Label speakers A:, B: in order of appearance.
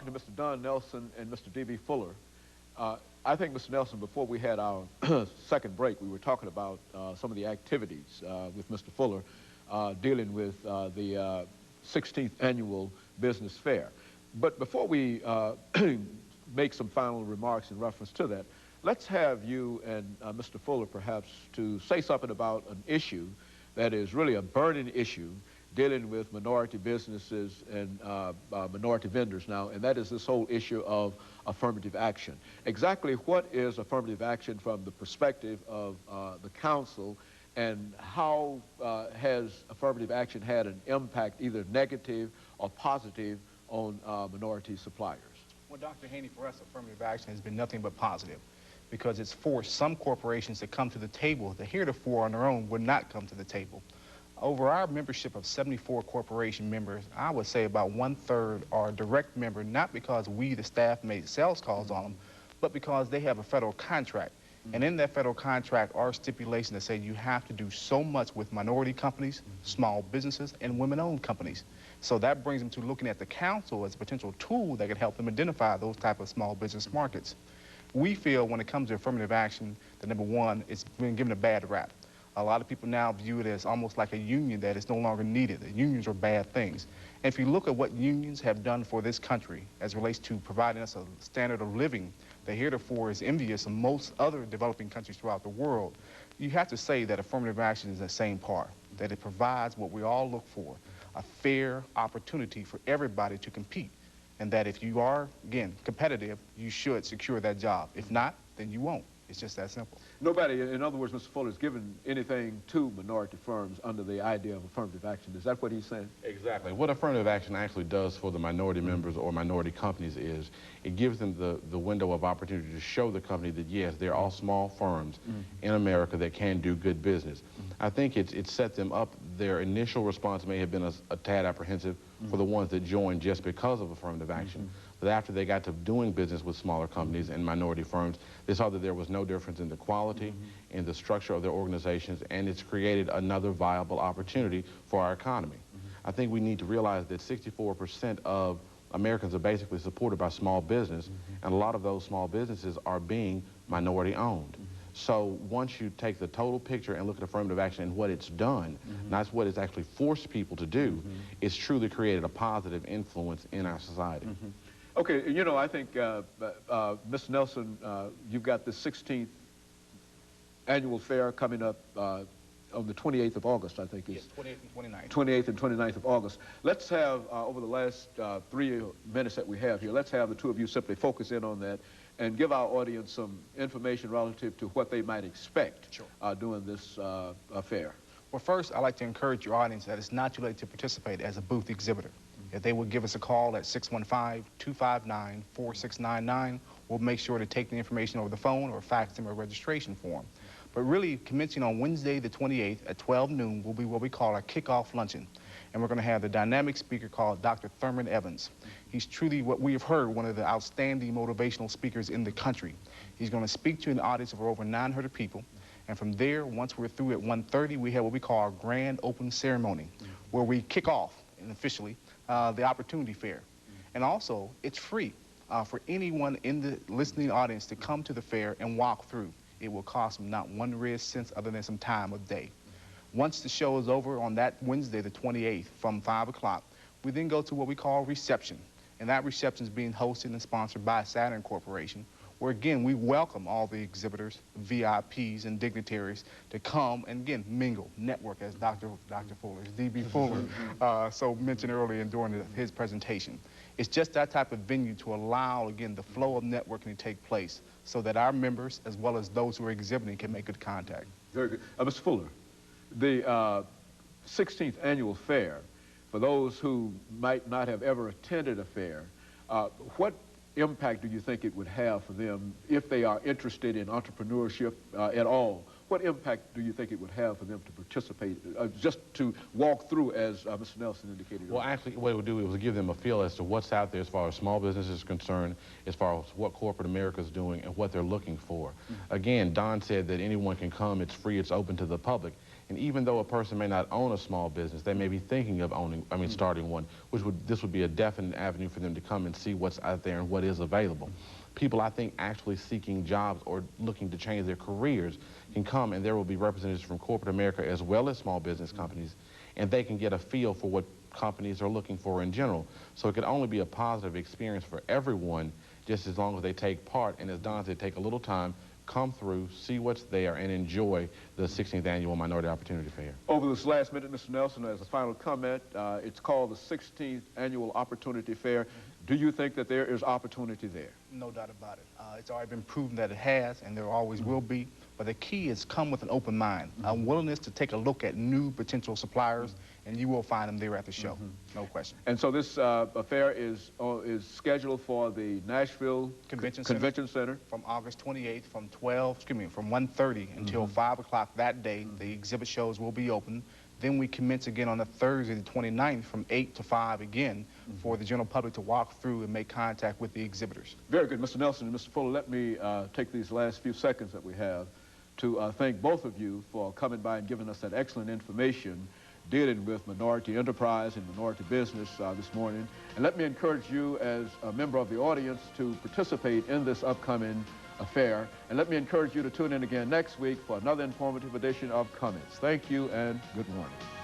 A: To Mr. DNelson and Mr. DFuller. I think, Mr. Nelson, before we had our second break, we were talking about some of the activities with Mr. Fuller dealing with the 16th Annual Business Fair. But before we make some final remarks in reference to that, let's have you and Mr. Fuller perhaps to say something about an issue that is really a burning issue dealing with minority businesses and minority vendors now, and that is this whole issue of affirmative action. Exactly what is affirmative action from the perspective of the council, and how has affirmative action had an impact, either negative or positive, on minority suppliers?
B: Well, Dr. Haney, for us, affirmative action has been nothing but positive, because it's forced some corporations to come to the table that heretofore on their own would not come to the table. Over our membership of 74 corporation members, I would say about 1/3 are a direct member, not because we, the staff, made sales calls on them, but because they have a federal contract. And in that federal contract are stipulations that say you have to do so much with minority companies, small businesses, and women-owned companies. So that brings them to looking at the council as a potential tool that could help them identify those type of small business markets. We feel when it comes to affirmative action that, number one, it's been given a bad rap. A lot of people now view it as almost like a union that is no longer needed. The unions are bad things. And if you look at what unions have done for this country as it relates to providing us a standard of living that heretofore is envious of most other developing countries throughout the world, you have to say that affirmative action is the same part, that it provides what we all look for, a fair opportunity for everybody to compete. And that if you are, again, competitive, you should secure that job. If not, then you won't. It's just that simple.
A: Nobody, in other words, Mr. Fuller, has given anything to minority firms under the idea of affirmative action. Is that what he's saying?
C: Exactly. What affirmative action actually does for the minority members or minority companies is it gives them the window of opportunity to show the company that, yes, they're all small firms in America that can do good business. I think it set them up. Their initial response may have been a tad apprehensive for the ones that joined just because of affirmative action. But after they got to doing business with smaller companies and minority firms, they saw that there was no difference in the quality, in the structure of their organizations, and it's created another viable opportunity for our economy. I think we need to realize that 64% of Americans are basically supported by small business, and a lot of those small businesses are being minority owned. So once you take the total picture and look at affirmative action and what it's done, not what it's actually forced people to do, it's truly created a positive influence in our society.
A: Okay, you know, I think, Mr. Nelson, you've got the 16th annual fair coming up on the 28th of August, I think.
B: Yes, 28th and 29th.
A: 28th and 29th of August. Let's have, over the last 3 minutes that we have here, let's have the two of you simply focus in on that and give our audience some information relative to what they might expect during this fair.
B: Well, first, I'd like to encourage your audience that it's not too late to participate as a booth exhibitor. If they would give us a call at 615-259-4699, we'll make sure to take the information over the phone or fax them a registration form. But really, commencing on Wednesday the 28th at 12 noon will be what we call our kickoff luncheon. And we're going to have the dynamic speaker called Dr. Thurman Evans. He's truly, what we have heard, one of the outstanding motivational speakers in the country. He's going to speak to an audience of over 900 people. And from there, once we're through at 1:30, we have what we call our grand opening ceremony, where we kick off, and officially, the opportunity fair. And also, it's free for anyone in the listening audience to come to the fair and walk through. It will cost them not one red cent other than some time of day. Once the show is over on that Wednesday, the 28th, from 5 o'clock, we then go to what we call reception. And that reception is being hosted and sponsored by Saturn Corporation, where, again, we welcome all the exhibitors, VIPs, and dignitaries to come and, again, mingle, network, as Dr. Fuller, DB Fuller, so mentioned earlier during his presentation. It's just that type of venue to allow, again, the flow of networking to take place so that our members, as well as those who are exhibiting, can make good contact.
A: Very good. Mr. Fuller, the 16th annual fair, for those who might not have ever attended a fair, what impact do you think it would have for them if they are interested in entrepreneurship at all? What impact do you think it would have for them to participate, just to walk through, as Mr. Nelson indicated?
C: Well, actually, what it would do is give them a feel as to what's out there as far as small business is concerned, as far as what corporate America is doing and what they're looking for. Again, Don said that anyone can come, it's free, it's open to the public. And even though a person may not own a small business, they may be thinking of starting one, this would be a definite avenue for them to come and see what's out there and what is available. People, I think, actually seeking jobs or looking to change their careers can come, and there will be representatives from corporate America as well as small business companies, and they can get a feel for what companies are looking for in general. So it could only be a positive experience for everyone, just as long as they take part, and as Don said, take a little time, come through, see what's there, and enjoy the 16th Annual Minority Opportunity Fair.
A: Over this last minute, Mr. Nelson, as a final comment, it's called the 16th Annual Opportunity Fair. Do you think that there is opportunity there?
B: No doubt about it. It's already been proven that it has, and there always will be. But the key is come with an open mind, a willingness to take a look at new potential suppliers, and you will find them there at the show, no question.
A: And so this affair is scheduled for the Nashville Convention Center
B: from August 28th from 1:30 until 5 o'clock that day. The exhibit shows will be open. Then we commence again on the Thursday, the 29th, from 8 to 5 again for the general public to walk through and make contact with the exhibitors.
A: Very good. Mr. Nelson and Mr. Fuller, let me take these last few seconds that we have to thank both of you for coming by and giving us that excellent information dealing with minority enterprise and minority business this morning. And let me encourage you as a member of the audience to participate in this upcoming affair. And let me encourage you to tune in again next week for another informative edition of Comments. Thank you and good morning.